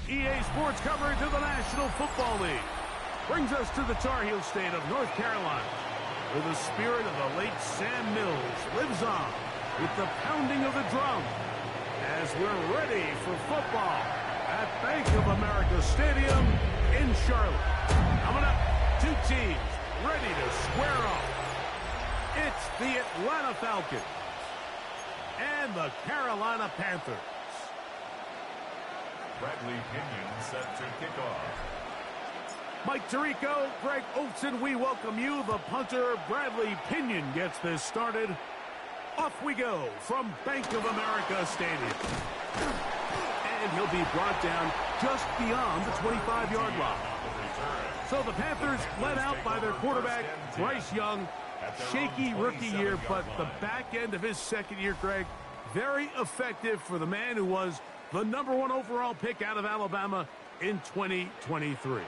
EA Sports coverage of the National Football League brings us to the Tar Heel state of North Carolina, where the spirit of the late Sam Mills lives on with the pounding of the drum as we're ready for football at Bank of America Stadium in Charlotte. Coming up, two teams ready to square off. It's the Atlanta Falcons and the Carolina Panthers. Bradley Pinion set to kick off. Mike Tirico, Greg Olson, we welcome you. The punter, Bradley Pinion, gets this started. Off we go from Bank of America Stadium. And he'll be brought down just beyond the 25-yard line. So the Panthers led out by their quarterback, Bryce Young. Shaky rookie year, but the back end of his second year, Greg, very effective for the man who was the #1 overall pick out of Alabama in 2023.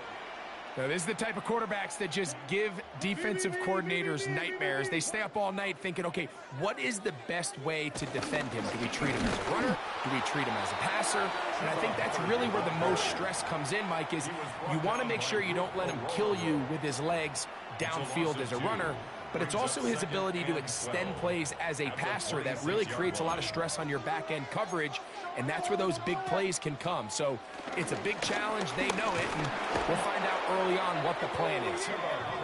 Now, this is the type of quarterbacks that just give defensive coordinators nightmares. They stay up all night thinking, okay, what is the best way to defend him? Do we treat him as a runner? Do we treat him as a passer? And I think that's really where the most stress comes in, Mike, is you want to make sure you don't let him kill you with his legs downfield as a runner, but it's also his ability to extend plays as a passer that really creates a lot of stress on your back-end coverage, and that's where those big plays can come. So it's a big challenge. They know it, and we'll find out early on what the plan is.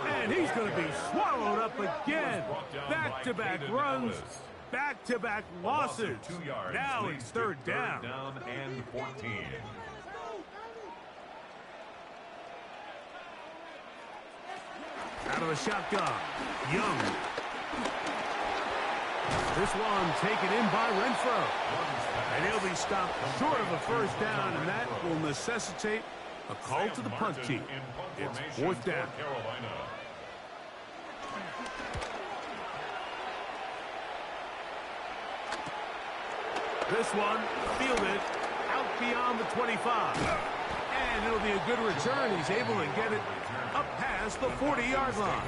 And he's going to be swallowed up again. Back-to-back runs, back-to-back losses. Now it's third down. And 14. Out of the shotgun, Young. This one taken in by Renfro. And he'll be stopped short of a first down, and that will necessitate a call to the punt team. It's fourth down. This one fielded out beyond the 25. And it'll be a good return. He's able to get it up past the 40-yard line.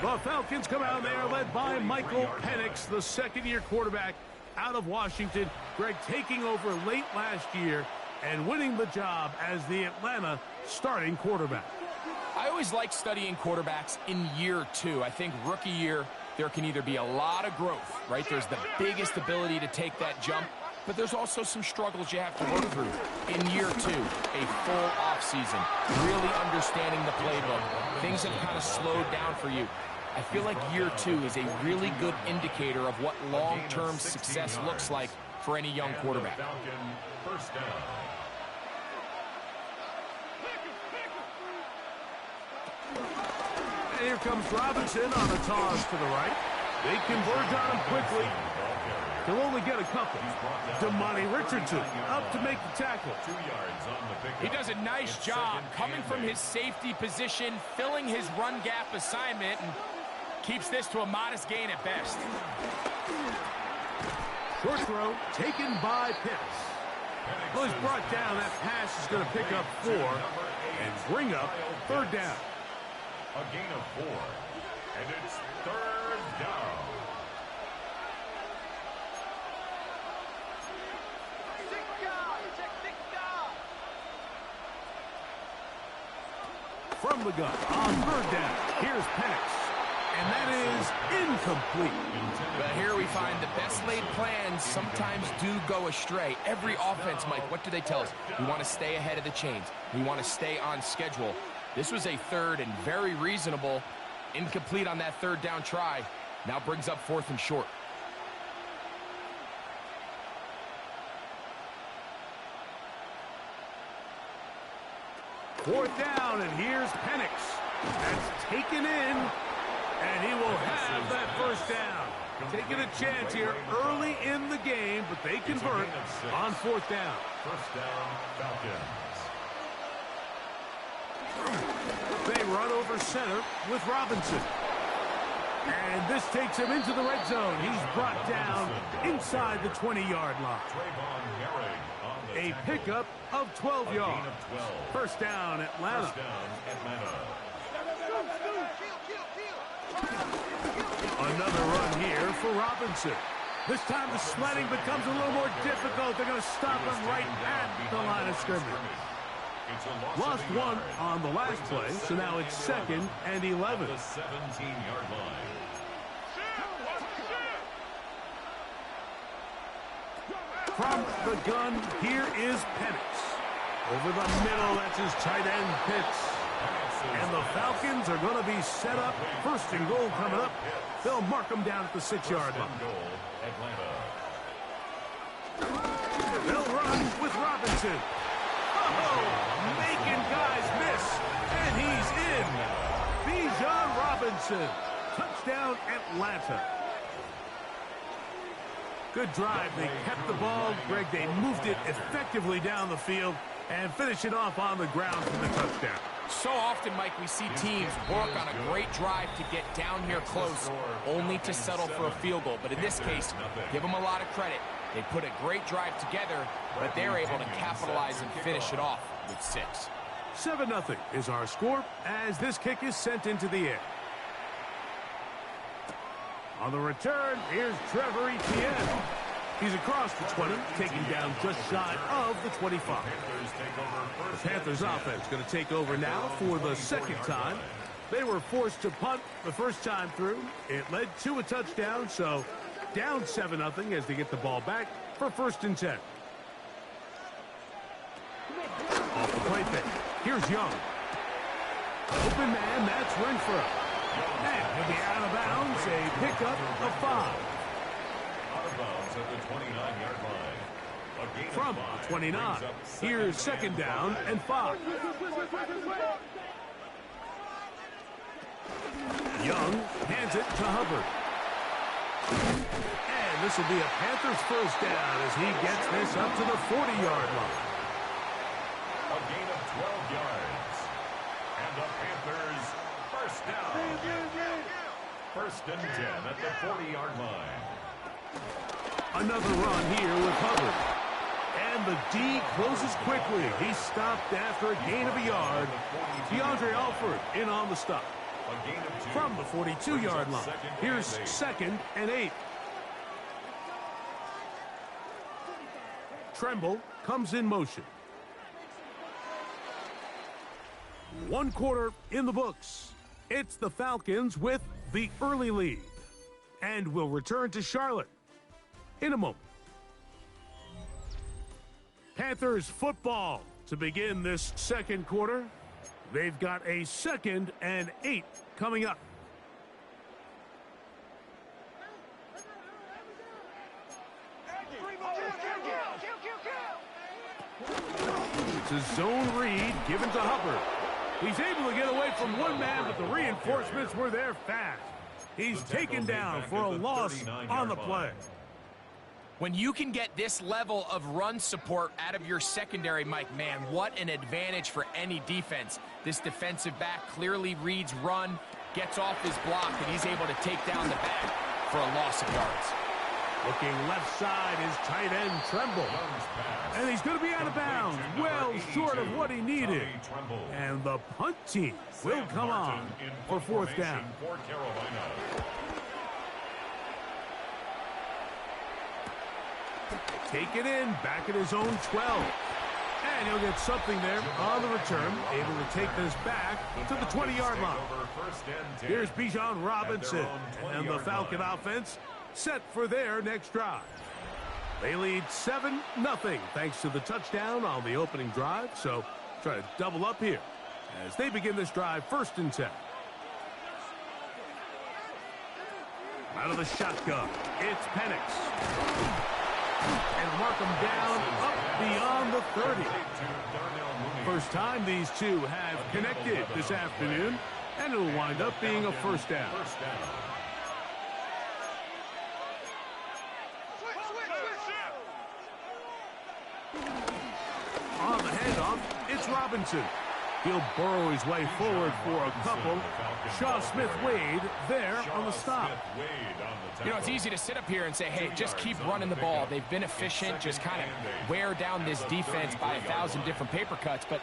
The Falcons come out there led by Michael Penix, the second-year quarterback out of Washington. Greg taking over late last year and winning the job as the Atlanta starting quarterback. I always like studying quarterbacks in year two. I think rookie year, there can either be a lot of growth, right? There's the biggest ability to take that jump, but there's also some struggles you have to work through. In year two, a full offseason, really understanding the playbook. Things have kind of slowed down for you. I feel like year two is a really good indicator of what long-term success looks like for any young quarterback. First down. And here comes Robinson on a toss to the right. They converge on him quickly. They'll only get a couple. Damani Richardson up to make the tackle. He does a nice job coming from his safety position, filling his run gap assignment, and keeps this to a modest gain at best. Short throw taken by Pitts. Well, he's brought down. That pass is going to pick up 4 and bring up third down. A gain of 4. And it's third down. From the gun on third down. Here's Penix. And that is incomplete. But here we find the best laid plans sometimes do go astray. Every offense, Mike, what do they tell us? We want to stay ahead of the chains. We want to stay on schedule. This was a third and very reasonable. Incomplete on that third down try. Now brings up fourth and short. Fourth down, and here's Penix. That's taken in, and he will have that first down. Taking a chance here early in the game, but they convert on fourth down. First down, Falcons. They run over center with Robinson. And this takes him into the red zone. He's brought down inside the 20-yard line. A pickup of 12 yards. First down, Atlanta. Another run here for Robinson. This time the sledding becomes a little more difficult. They're going to stop him right at the line of scrimmage. Lost one on the last play, so now it's 2nd and 11. The 17-yard line. From the gun, here is Penix. Over the middle, that's his tight end, Pitts. And the Falcons are going to be set up. 1st and goal coming up. They'll mark them down at the 6-yard line. They'll run with Robinson. Oh, making guys miss. And he's in. Bijan Robinson. Touchdown, Atlanta. Good drive. They kept the ball. Greg, they moved it effectively down the field and finish it off on the ground for the touchdown. So often, Mike, we see teams work on a great drive to get down here close, only to settle for a field goal. But in this case, give them a lot of credit. They put a great drive together, but they're able to capitalize and finish it off with 6. 7-0 is our score as this kick is sent into the air. On the return, here's Trevor Etienne. He's across the 20, taking down just shy of the 25. The Panthers offense going to take over now for the 2nd time. They were forced to punt the first time through. It led to a touchdown, so down 7-0 as they get the ball back for 1st and 10. Off the play fake. Here's Young. Open man, that's Renfro. And he'll be out of bounds, a pickup of 5. Out of bounds at the 29-yard line. From the 29, here's 2nd down and 5. Young hands it to Hubbard. And this will be a Panthers 1st down as he gets this up to the 40-yard line. A gain of 12 yards. And the Panthers 1st down. 1st and 10 at the 40-yard line. Another run here with Hubbard. And the D closes quickly. He's stopped after a gain of a yard. DeAndre Alford in on the stop. From the 42-yard line, here's 2nd and 8. Tremble comes in motion. 1 quarter in the books. It's the Falcons with the early lead. And we'll return to Charlotte in a moment. Panthers football to begin this 2nd quarter. They've got a 2nd and 8 coming up. It's a zone read given to Hubbard. He's able to get away from one man, but the reinforcements were there fast. He's taken down for a loss on the play. When you can get this level of run support out of your secondary, Mike, man, what an advantage for any defense. This defensive back clearly reads run, gets off his block, and he's able to take down the back for a loss of yards. Looking left side is tight end Tremble. And he's going to be out of bounds, well short of what he needed. And the punt team will come on for 4th down. Take it in, back at his own 12. And he'll get something there on the return, able to take this back to the 20-yard line. Here's Bijan Robinson, and the Falcon offense set for their next drive. They lead 7-0 thanks to the touchdown on the opening drive, so try to double up here as they begin this drive 1st and 10. Out of the shotgun, it's Penix. And mark them down up beyond the 30. First time these two have connected this afternoon, and it'll wind up being a 1st down. On the handoff, it's Robinson. He'll burrow his way forward for a couple. Shaw Smith-Wade there on the stop. You know, it's easy to sit up here and say, hey, just keep running the ball. They've been efficient, just kind of wear down this defense by 1,000 different paper cuts. But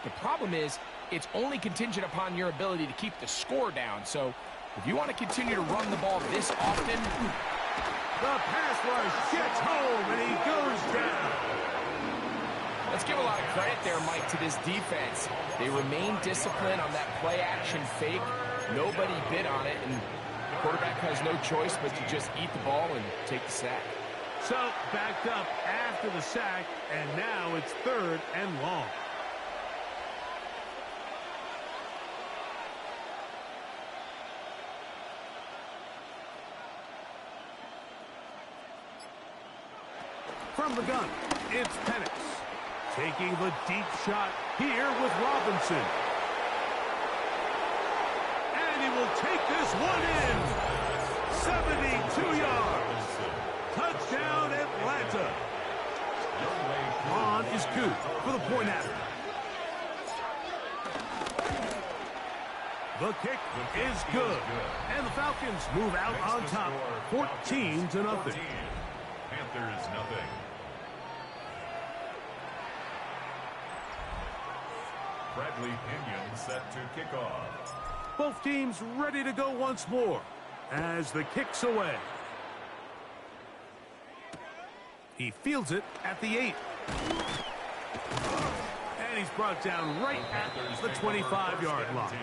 the problem is it's only contingent upon your ability to keep the score down. So if you want to continue to run the ball this often, The pass rush gets home, and he goes down. Let's give a lot of credit there, Mike, to this defense. They remain disciplined on that play-action fake. Nobody bid on it, and the quarterback has no choice but to just eat the ball and take the sack. So, backed up after the sack, and now it's 3rd and long. From the gun, it's Penix. Taking the deep shot here with Robinson. And he will take this one in. 72 yards. Touchdown, Atlanta. On is Coop for the point after. The kick is good. And the Falcons move out on top, 14-0. Panthers nothing. Bradley Pinion set to kick off. Both teams ready to go once more as the kick's away. He fields it at the 8. And he's brought down right at the 25-yard line.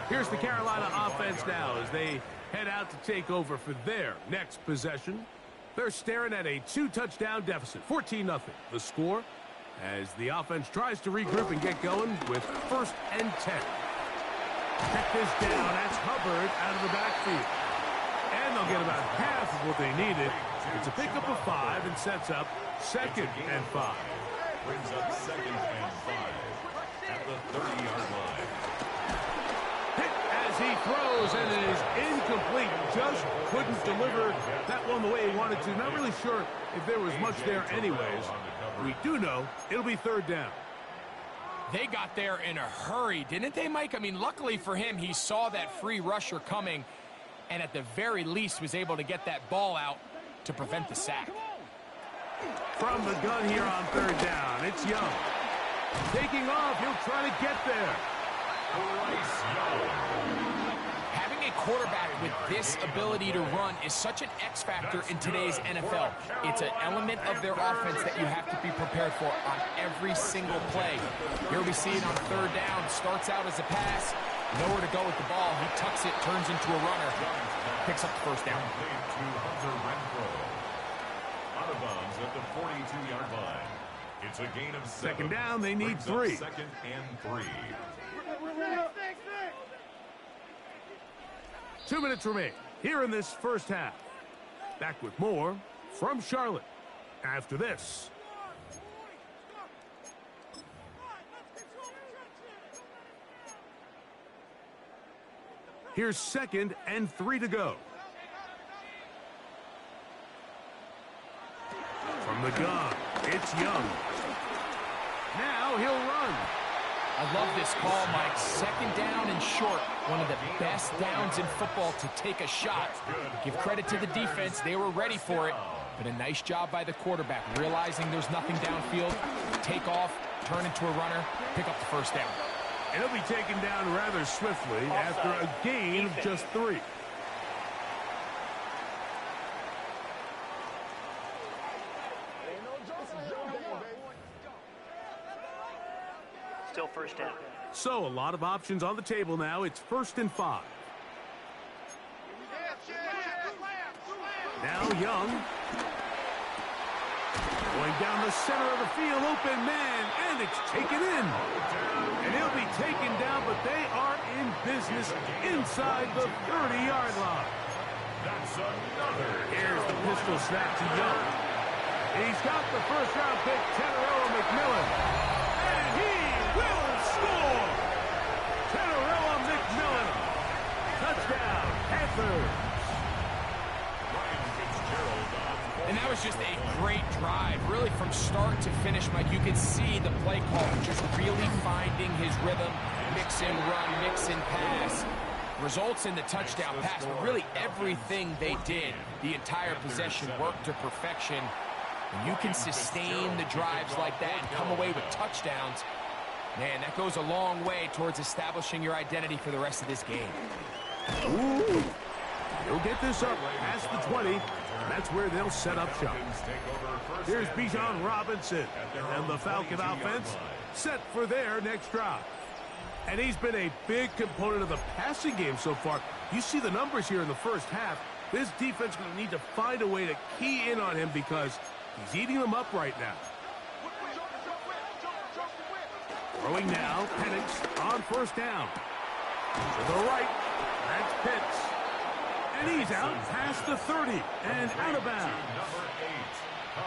Here's the Carolina offense now as they head out to take over for their next possession. They're staring at a 2-touchdown deficit, 14-0. The score as the offense tries to regroup and get going with 1st and 10. Check this down. That's Hubbard out of the backfield. And they'll get about half of what they needed. It's a pickup of 5 and sets up 2nd and 5. Brings up 2nd and 5 at the 30-yard line. Hit as he throws, and it is incomplete. Just couldn't deliver that one the way he wanted to. Not really sure if there was much there anyways. We do know it'll be 3rd down. They got there in a hurry, didn't they, Mike? I mean, luckily for him, he saw that free rusher coming and at the very least was able to get that ball out to prevent the sack. From the gun here on 3rd down, it's Young. Taking off, he'll try to get there. Having a quarterback with this ability to run is such an X factor in today's NFL. It's an element of their offense that you have to be prepared for on every single play. Here we see it on 3rd down. Starts out as a pass. Nowhere to go with the ball. He tucks it, turns into a runner. Picks up the 1st down. Out of bounds at the 42-yard line. It's a gain of 7. 2nd down, they need 3. 2nd and 3. 2 minutes remain here in this 1st half. Back with more from Charlotte after this. Here's 2nd and 3 to go. From the gun, it's Young. Now he'll run. I love this call, Mike. 2nd down and short. One of the best downs in football to take a shot. Give credit to the defense. They were ready for it. But a nice job by the quarterback, realizing there's nothing downfield. Take off, turn into a runner, pick up the 1st down. And he'll be taken down rather swiftly after a gain of just 3. Still 1st down. So a lot of options on the table now. It's 1st and 5. Now Young. Going down the center of the field, open man, and it's taken in. And he'll be taken down, but they are in business inside the 30-yard line. That's another. Here's the pistol snap to Young. He's got the 1st-round pick, Tenorella McMillan. And he will score! Tenorella McMillan. Touchdown, Panthers. And that was just a great drive, really from start to finish, Mike. You can see the play call just really finding his rhythm, mix and run, mix and pass. Results in the touchdown pass, but really everything they did, the entire possession worked to perfection. When you can sustain the drives like that and come away with touchdowns, man, that goes a long way towards establishing your identity for the rest of this game. Ooh. He'll get this up past the 20. That's where they'll set up shop. Here's Bijan Robinson, and the Falcon offense set for their next drive. And he's been a big component of the passing game so far. You see the numbers here in the first half. This defense is going to need to find a way to key in on him because he's eating them up right now. Throwing now, Penix on first down. To the right, that's Pitts. And he's out past the 30 and out of bounds.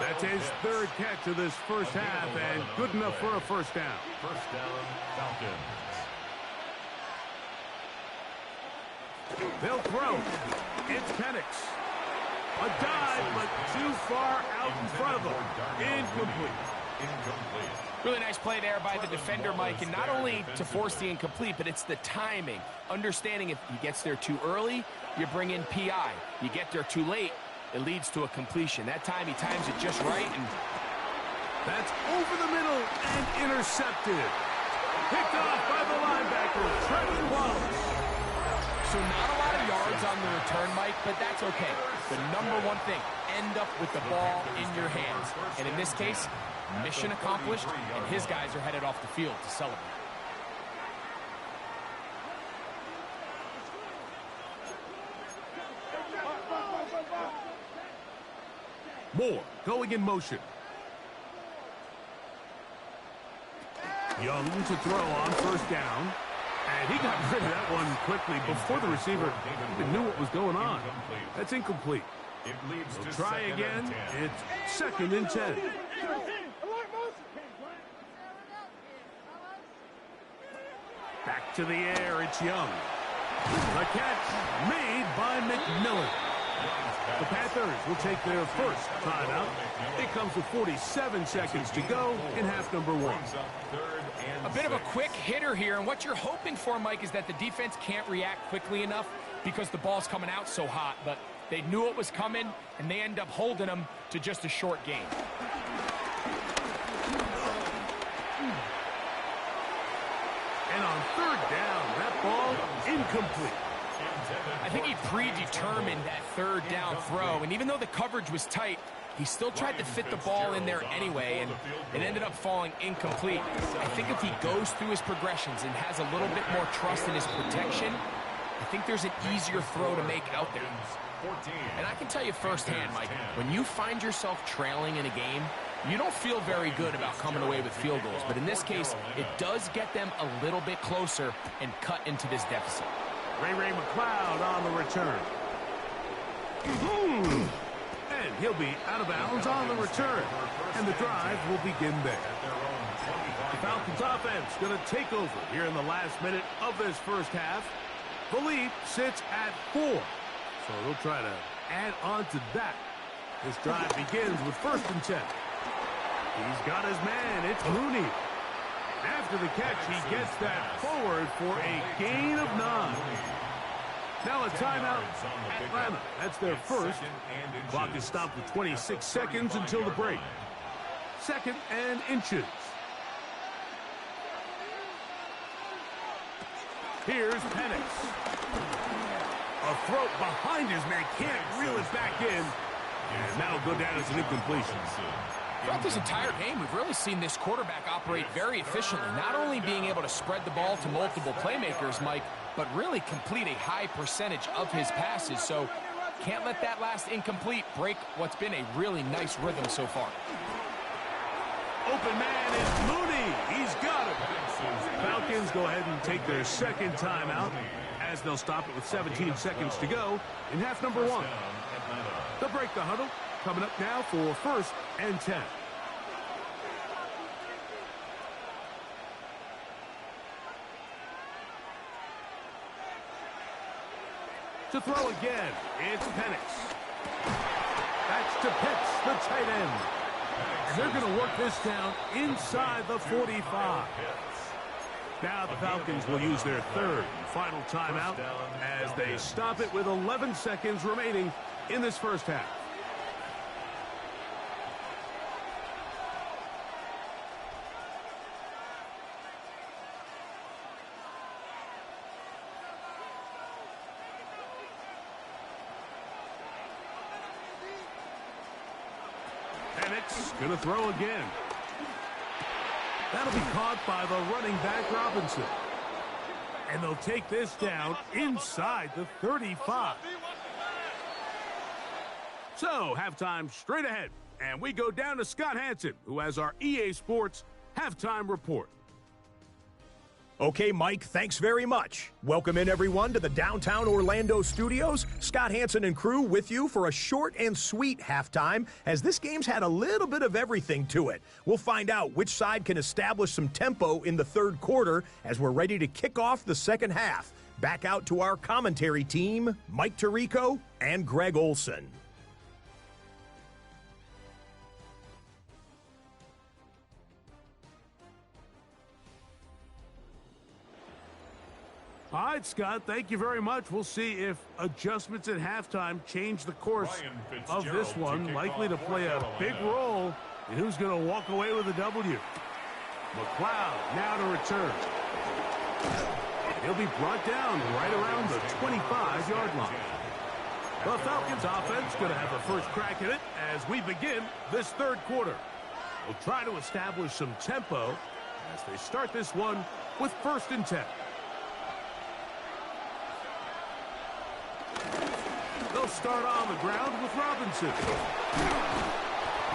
That's his third catch of this first half and good enough for a first down. First down, Falcons. They'll throw. It's Penix. A dive, but too far out in front of him. Incomplete. Really nice play there by the defender, Mike, and not only to force the incomplete, but it's the timing. Understanding if he gets there too early, you bring in PI. You get there too late, it leads to a completion. That time, he times it just right, and that's over the middle and intercepted. Picked off by the linebacker, Trevor Wallace. So not a lot of yards on the return, Mike, but that's okay. The number one thing, end up with the ball in your hands. And in this case, mission accomplished, and his guys are headed off the field to celebrate. Moore going in motion. Young to throw on first down. And he got rid of that one quickly before the receiver even knew what was going on. That's incomplete. They'll try again. It's second and 10. Back to the air. It's Young. The catch made by McMillan. The Panthers will take their first timeout. It comes with 47 seconds to go in half number one. A bit of a quick hitter here, and what you're hoping for, Mike, is that the defense can't react quickly enough because the ball's coming out so hot, but they knew it was coming, and they end up holding them to just a short game. And on third down, that ball incomplete. I think he predetermined that third down throw, and even though the coverage was tight, he still tried to fit the ball in there anyway, and it ended up falling incomplete. I think if he goes through his progressions and has a little bit more trust in his protection, I think there's an easier throw to make out there. And I can tell you firsthand, Mike, when you find yourself trailing in a game, you don't feel very good about coming away with field goals. But in this case, it does get them a little bit closer and cut into this deficit. Ray McLeod on the return. And he'll be out of bounds on the return. And the drive will begin there. The Falcons offense going to take over here in the last minute of this first half. The lead sits at 4. So they'll try to add on to that. This drive begins with first and 10. He's got his man. It's Mooney. After the catch, he gets that forward for a gain of 9. Now a timeout, Atlanta. That's their first. Clock is stopped with 26 seconds until the break. Second and inches. Here's Penix. A throw behind his man. Can't reel it back in. And that'll go down as an incompletion. Throughout this entire game, we've really seen this quarterback operate very efficiently, not only being able to spread the ball to multiple playmakers, Mike, but really complete a high percentage of his passes. So can't let that last incomplete break what's been a really nice rhythm so far. Open man is Mooney. He's got it. Falcons go ahead and take their second timeout as they'll stop it with 17 seconds to go in half number 1. They'll break the huddle. Coming up now for first and 10. To throw again, it's Penix. That's to Pitts, the tight end. And they're going to work this down inside the 45. Now the Falcons will use their third and final timeout as they stop it with 11 seconds remaining in this first half. Penix going to throw again. That'll be caught by the running back Robinson. And they'll take this down inside the 35. So, halftime straight ahead. And we go down to Scott Hansen, who has our EA Sports halftime report. Okay, Mike, thanks very much. Welcome in, everyone, to the downtown Orlando studios. Scott Hansen and crew with you for a short and sweet halftime, as this game's had a little bit of everything to it. We'll find out which side can establish some tempo in the third quarter as we're ready to kick off the second half. Back out to our commentary team, Mike Tirico and Greg Olson. All right, Scott, thank you very much. We'll see if adjustments at halftime change the course of this one. Likely to play a big role in who's going to walk away with a W. McLeod now to return. He'll be brought down right around the 25-yard line. The Falcons offense going to have the first crack at it as we begin this third quarter. We'll try to establish some tempo as they start this one with 1st and 10. They'll start on the ground with Robinson.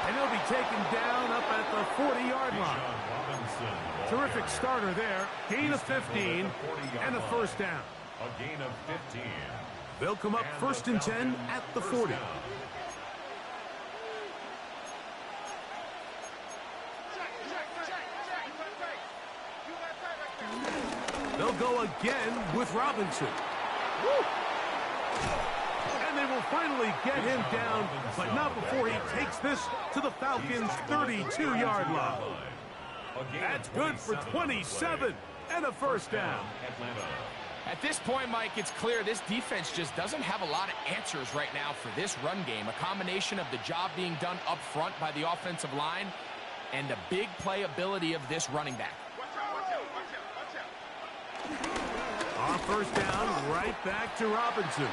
And he'll be taken down up at the 40-yard line. Terrific starter there. Gain of 15 and a first down. A gain of 15. They'll come up 1st and 10 at the 40. They'll go again with Robinson. Woo! And they will finally get him down, but not before he takes this to the Falcons' 32-yard line. That's good for 27 and a first down. At this point, Mike, it's clear this defense just doesn't have a lot of answers right now for this run game. A combination of the job being done up front by the offensive line and the big playability of this running back. On first down, right back to Robinson.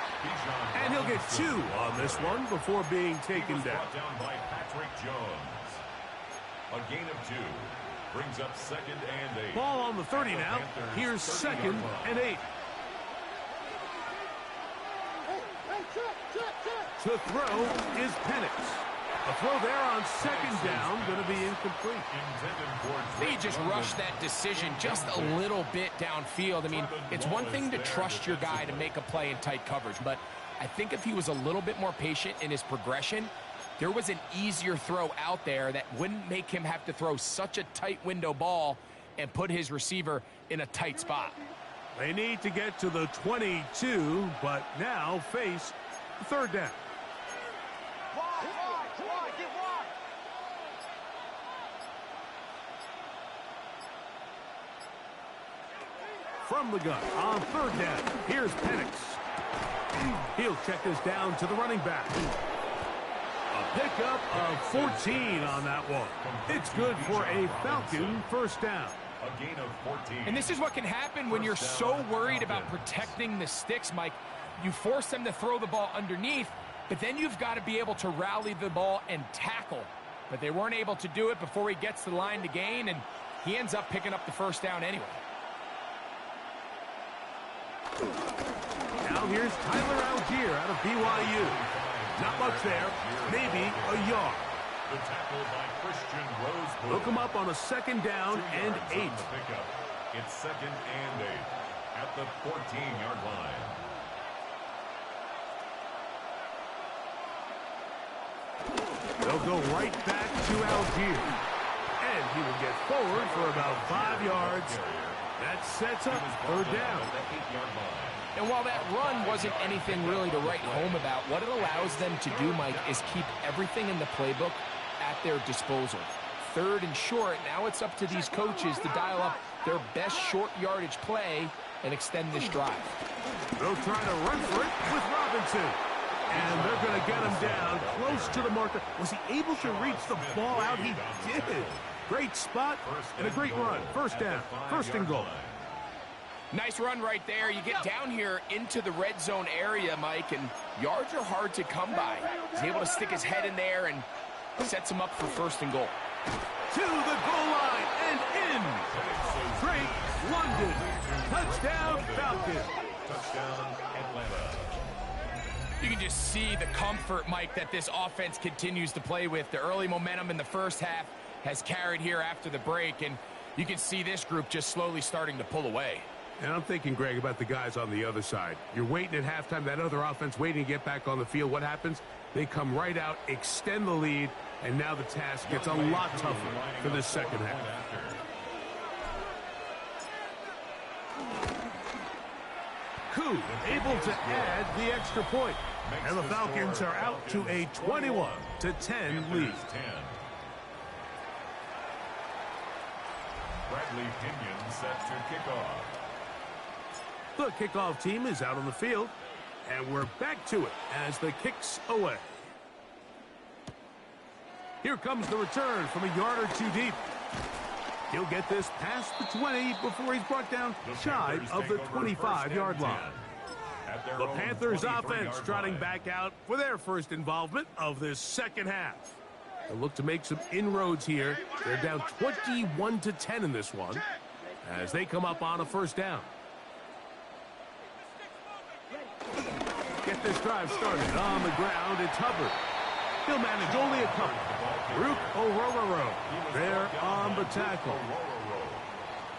And he'll get 2 on this one before being taken down. Down by Patrick Jones. A gain of 2 brings up 2nd and 8. Ball on the 30 now. Here's 2nd and 8. To throw is Penix. A throw there on 2nd down, going to be incomplete. They just rushed that decision just a little bit downfield. I mean, it's one thing to trust your guy to make a play in tight coverage, but I think if he was a little bit more patient in his progression, there was an easier throw out there that wouldn't make him have to throw such a tight window ball and put his receiver in a tight spot. They need to get to the 22, but now face 3rd down. From the gun on 3rd down, here's Penix. He'll check this down to the running back. A pickup of 14 on that one. It's good for a Falcon first down. A gain of 14. And this is what can happen when you're so worried about protecting the sticks, Mike. You force them to throw the ball underneath, but then you've got to be able to rally the ball and tackle. But they weren't able to do it before he gets to the line to gain, and he ends up picking up the first down anyway. Now here's Tyler Algier out of BYU. Not much there, maybe a yard. The tackle by Christian Rosebrook. They'll come up on a 2nd down and 8. It's 2nd and 8 at the 14-yard line. They'll go right back to Algier. And he will get forward for about 5 yards. That sets up 3rd down. And while that run wasn't anything really to write home about, what it allows them to do, Mike, is keep everything in the playbook at their disposal. 3rd and short, now it's up to these coaches to dial up their best short yardage play and extend this drive. They'll try to run for it with Robinson. And they're going to get him down close to the marker. Was he able to reach the ball out? He did. Great spot and a great run. First down, 1st and goal. Nice run right there. You get down here into the red zone area, Mike, and yards are hard to come by. He's able to stick his head in there and sets him up for 1st and goal. To the goal line and in. Drake London. Touchdown, Falcons. Touchdown, Atlanta. You can just see the comfort, Mike, that this offense continues to play with. The early momentum in the first half has carried here after the break, and you can see this group just slowly starting to pull away. And I'm thinking, Greg, about the guys on the other side. You're waiting at halftime, that other offense waiting to get back on the field. What happens? They come right out, extend the lead, and now the task gets a lot tougher for this second half. Koo able to add the extra point. And the Falcons are out to a 21-10 lead. Bradley Pinion set to kick off. The kickoff team is out on the field, and we're back to it as the kick's away. Here comes the return from a yard or two deep. He'll get this past the 20 before he's brought down shy of the 25-yard line. The Panthers offense trotting back out for their first involvement of this second half. They'll look to make some inroads here. They're down 21-10 in this one as they come up on a 1st down. Get this drive started on the ground. It's Hubbard. He'll manage only a couple. Rook Orororo there on the tackle.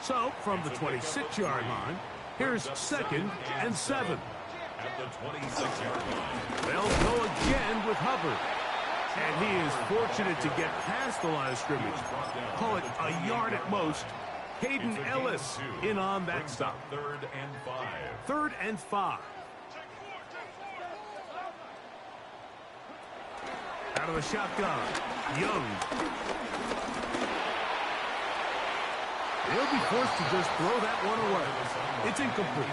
So from the 26-yard line, here's 2nd and 7. At the 26-yard line. They'll go again with Hubbard. And he is fortunate to get past the line of scrimmage. Call it a yard at most. Hayden Ellis in on that stop. 3rd and 5. 3rd and 5. Out of the shotgun, Young. He'll be forced to just throw that one away. It's incomplete.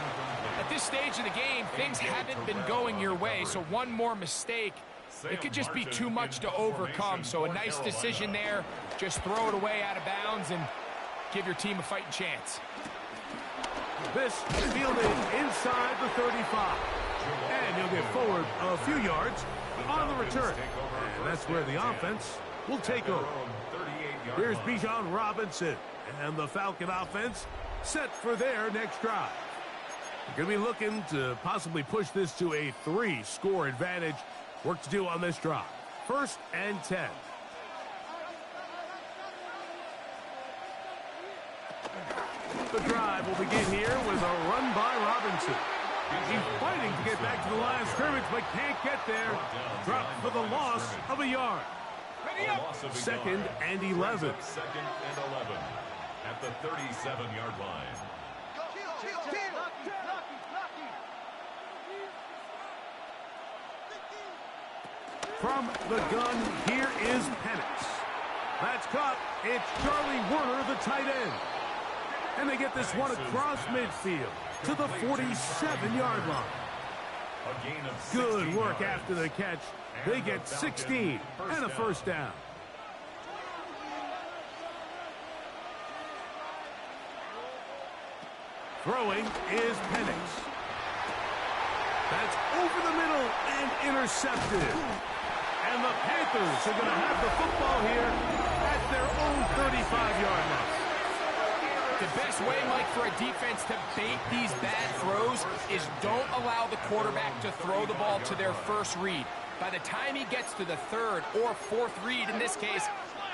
At this stage of the game, things haven't been going your way, so one more mistake, it could just be too much to overcome. So a nice decision there. Just throw it away out of bounds and give your team a fighting chance. This fielded inside the 35. And he'll get forward a few yards on the return. And that's where the offense will take over. Here's Bijan Robinson. And the Falcon offense set for their next drive. They're going to be looking to possibly push this to a 3-score advantage. Work to do on this drive. 1st and 10. The drive will begin here with a run by Robinson. He's fighting to get back to the line of scrimmage, but can't get there. Dropped for the loss of a yard. 2nd and 11. 2nd and 11 at the 37-yard line. From the gun, here is Penix. That's caught. It's Charlie Werner, the tight end. And they get this one across midfield to the 47-yard line. Good work after the catch. They get 16 and a 1st down. Throwing is Penix. That's over the middle and intercepted. And the Panthers are going to have the football here at their own 35-yard line. The best way, Mike, for a defense to bait these bad throws is don't allow the quarterback to throw the ball to their first read. By the time he gets to the 3rd or 4th read, in this case,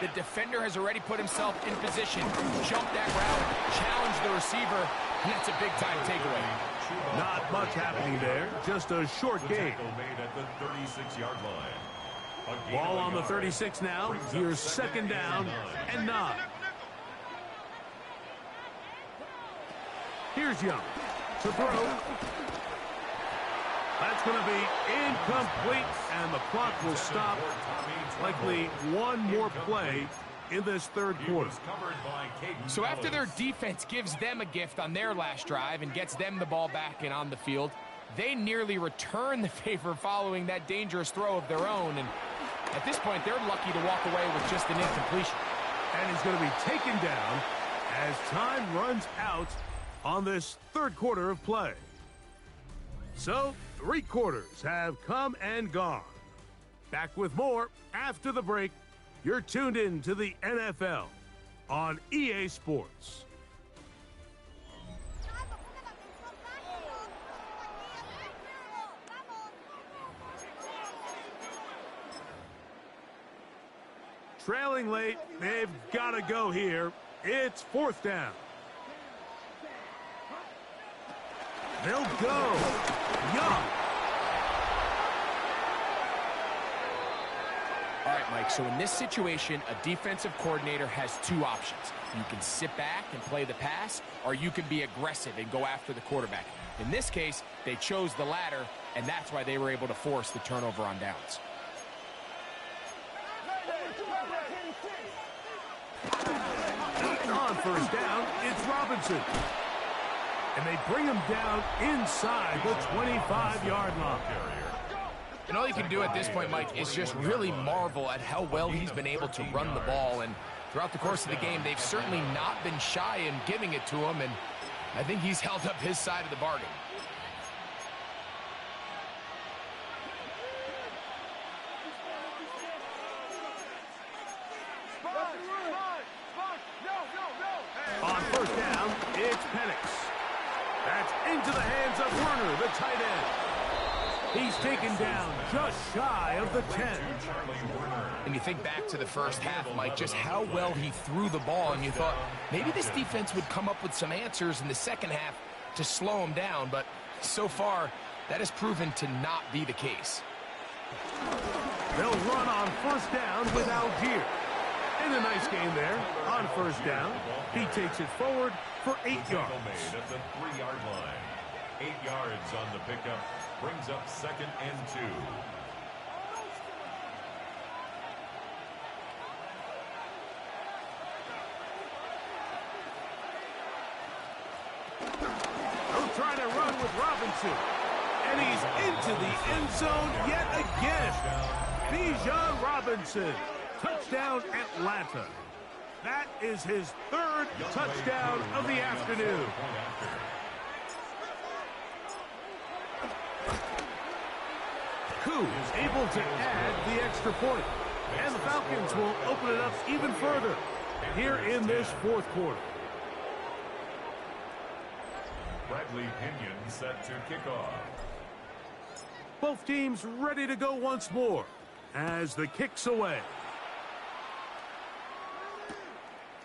the defender has already put himself in position, jump that route, challenge the receiver, and that's a big-time takeaway. Not much happening there, just a short gain. At the 36-yard line. Ball on the 36 now. Here's 2nd down and 9. Here's Young to throw. That's going to be incomplete, and the clock will stop. Likely one more play in this 3rd quarter. So after their defense gives them a gift on their last drive and gets them the ball back and on the field, they nearly return the favor following that dangerous throw of their own. And at this point, they're lucky to walk away with just an incompletion. And he's going to be taken down as time runs out on this 3rd quarter of play. So 3 quarters have come and gone. Back with more after the break You're tuned in to the NFL on EA Sports. Trailing late, they've got to go here. It's 4th down. They'll go. Young. All right, Mike, so in this situation, a defensive coordinator has 2 options. You can sit back and play the pass, or you can be aggressive and go after the quarterback. In this case, they chose the latter, and that's why they were able to force the turnover on downs. On 1st down, it's Robinson. And they bring him down inside the 25-yard line. And all you can do at this point, Mike, is just really marvel at how well he's been able to run the ball. And throughout the course of the game, they've certainly not been shy in giving it to him. And I think he's held up his side of the bargain. On 1st down, it's Penix. That's into the hands of Werner, the tight end. He's taken down just shy of the 10. And you think back to the first half, Mike, just how well he threw the ball, and you thought maybe this defense would come up with some answers in the second half to slow him down, but so far, that has proven to not be the case. They'll run on 1st down with Algier. And a nice game there on 1st down. He takes it forward for 8 yards. At the 3-yard line. 8 yards on the pickup. Brings up 2nd and 2. They'll try to run with Robinson. And he's into the end zone yet again. Bijan Robinson. Touchdown, Atlanta. That is his 3rd touchdown of the afternoon. Koo is able to add the extra point. And the Falcons will open it up even further here in this 4th quarter. Bradley Pinion set to kick off. Both teams ready to go once more as the kick's away.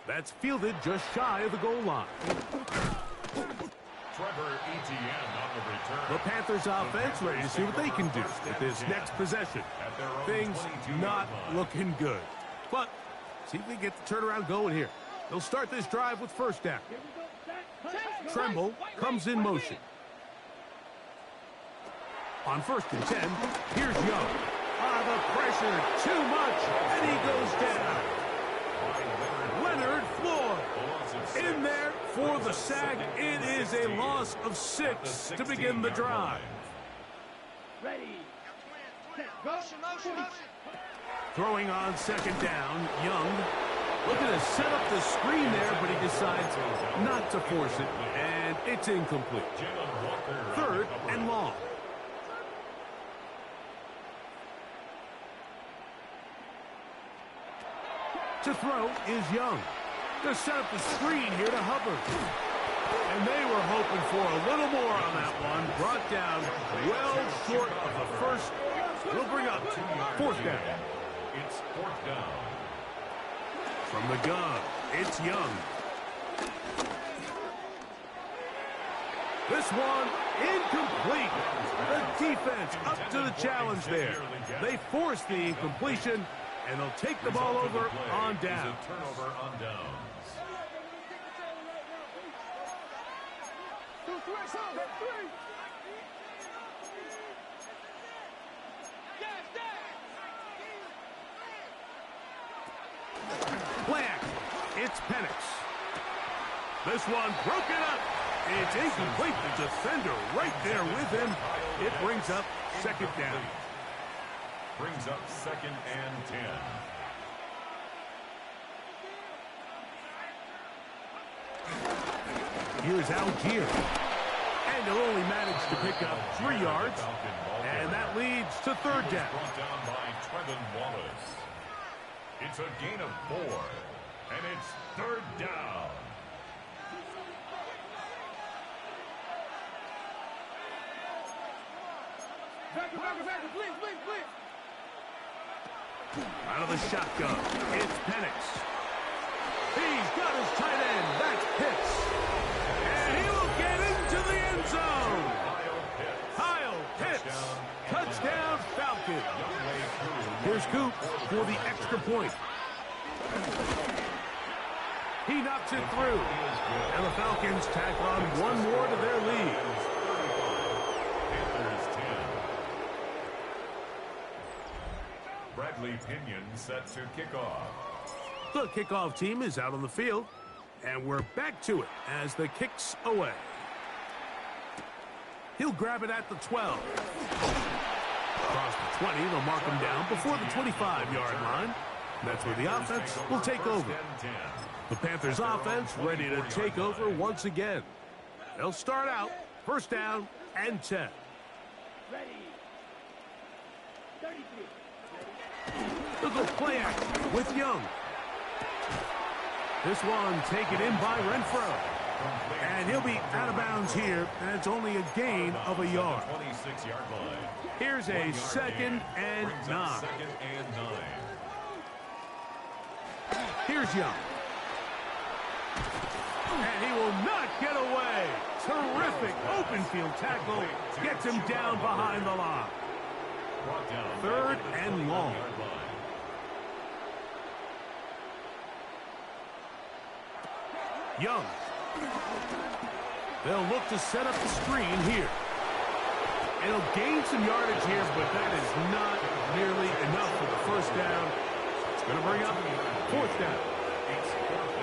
That's fielded just shy of the goal line. Trevor Etienne on the return. The Panthers offense ready to see what they can do with this next possession. Things not looking good. But see if they get the turnaround going here. They'll start this drive with 1st down. Tremble comes in motion. On 1st and 10, here's Young. The pressure, too much, and he goes down. Leonard Floyd in there for the sack. It is a loss of 6 to begin the drive. Throwing on 2nd down, Young looking to set up the screen there, but he decides not to force it, and it's incomplete. 3rd and long. To throw is Young. To set up the screen here to Hubbard. And they were hoping for a little more on that one. Brought down well short of the 1st. We'll bring up 4th down. It's 4th down. From the gun, it's Young. This one incomplete. The defense up to the challenge there. They force the incompletion, and they'll take the ball over on down. Turnover on downs. Black, it's Penix. This one broken up. It's incomplete. The defender right there with him. It brings up 2nd down. Brings up 2nd and 10. Here's Algier. And he'll only manage to pick up 3 yards. And that leads to 3rd down. Brought down by Trevin Wallace. It's a gain of 4, and it's third down. Out of the shotgun, it's Penix. He's got his tight end. That's Pitts. And he will get into the end zone. Kyle Pitts. Touchdown, Falcons. Here's Coop for the extra point. He knocks it through. And the Falcons tack on one more to their lead. Panthers 10. Bradley Pinion set to kick off. The kickoff team is out on the field, and we're back to it as the kick's away. He'll grab it at the 12. Across the 20, they'll mark him down before the 25-yard line. That's where the offense will take over. The Panthers offense ready to take over once again. They'll start out first down and 10. They'll go play action with Young. This one taken in by Renfro. And he'll be out of bounds here, and it's only a gain of a yard. 26-yard line. Here's a second and 9. Here's Young. And he will not get away. Terrific open field tackle. Gets him down behind the line. Third and long. Young. They'll look to set up the screen here. It'll gain some yardage here, but that is not nearly enough for the first down. It's going to bring up fourth down.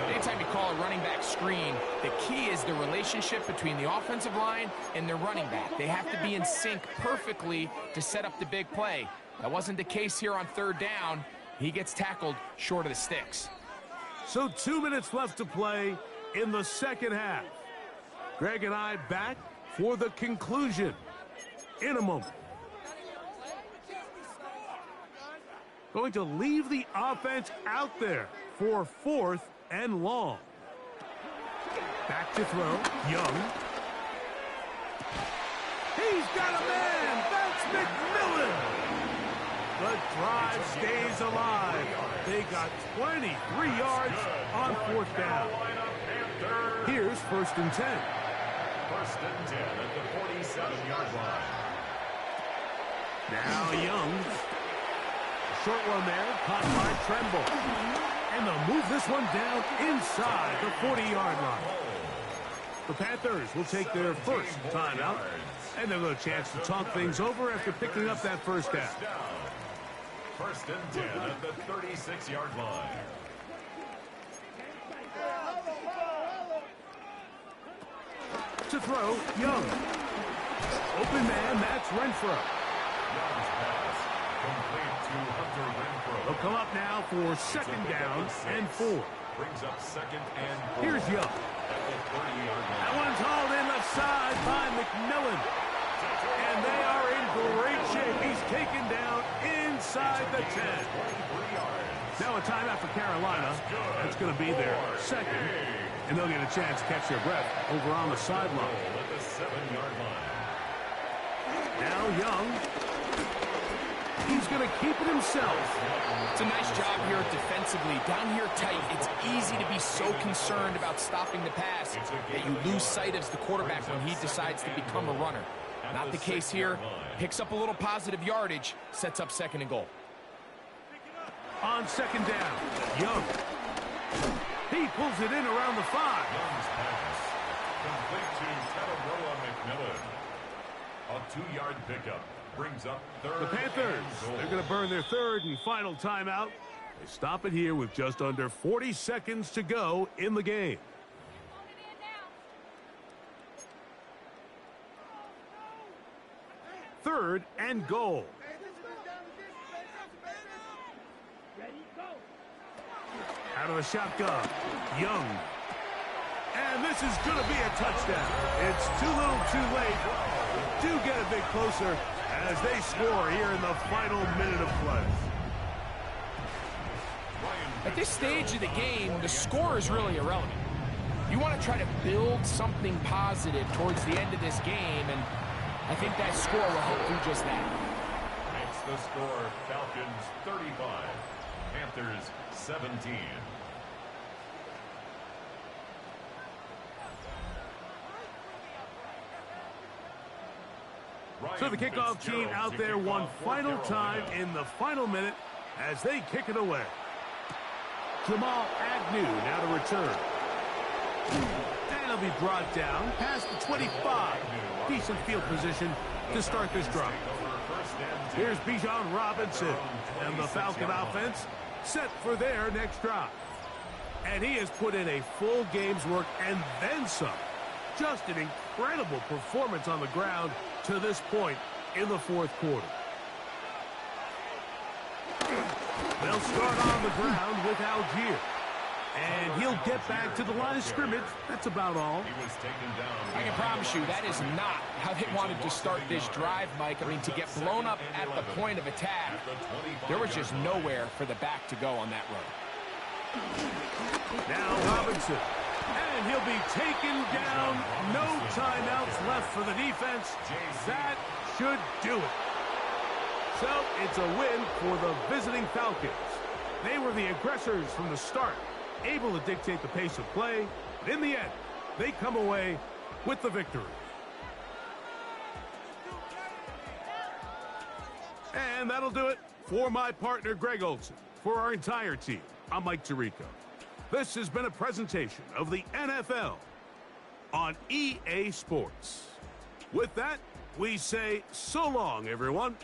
Anytime you call a running back screen, the key is the relationship between the offensive line and their running back. They have to be in sync perfectly to set up the big play. That wasn't the case here on third down. He gets tackled short of the sticks. So 2 minutes left to play in the second half. Greg and I back for the conclusion in a moment. Going to leave the offense out there for fourth and long. Back to throw. Young. He's got a man. That's McMillan. The drive stays alive. They got 23 yards on fourth down. Here's first and 10. First and 10 at the 47-yard line. Now Young. Short one there, caught by Tremble. And they'll move this one down inside the 40-yard line. The Panthers will take their first timeout, and they'll have a chance to talk things over after picking up that first down. First and 10 at the 36-yard line. To throw, Young. Open man, that's Renfro. Young's pass complete to Hunter Renfro. They'll come up now for second down and 4. Brings up second and 4. Here's Young. At the 30-yard line. That one's hauled in left side by McMillan. And they are in great shape. He's taken down inside the 10. Now a timeout for Carolina. That's going to be their second. And they'll get a chance to catch their breath over on the sideline. At the 7-yard line. Now Young. He's going to keep it himself. It's a nice job here defensively. Down here tight, it's easy to be so concerned about stopping the pass that you lose sight of the quarterback when he decides to become a runner. Not the case here. Picks up a little positive yardage, sets up second and goal. On second down, Young. He pulls it in around the 5. Young's pass complete to Tabaroa McMillan. A 2-yard pickup brings up third. The Panthers, they're going to burn their third and final timeout. They stop it here with just under 40 seconds to go in the game. Third and goal. Out of the shotgun, Young. And this is going to be a touchdown. It's too little too late. Do get a bit closer as they score here in the final minute of play. At this stage of the game, the score is really irrelevant. You want to try to build something positive towards the end of this game, and I think that score will help do just that. Makes the score Falcons 35, Panthers 17. So the kickoff team out there one final time in the final minute as they kick it away. Jamal Agnew now to return. And he'll be brought down past the 25. Decent field position to start this drive. Here's Bijan Robinson and the Falcon offense set for their next drive. And he has put in a full game's work and then some. Just an incredible performance on the ground to this point in the fourth quarter. They'll start on the ground with Algier. And he'll get back to the line of scrimmage. That's about all. I can promise you that is not how they wanted to start this drive, Mike. I mean, to get blown up at the point of attack, there was just nowhere for the back to go on that run. Now Robinson. And he'll be taken down. No timeouts left for the defense. That should do it. So it's a win for the visiting Falcons. They were the aggressors from the start, able to dictate the pace of play. In the end, they come away with the victory. And that'll do it for my partner, Greg Olsen. For our entire team, I'm Mike Tirico. This has been a presentation of the NFL on EA Sports. With that, we say so long, everyone.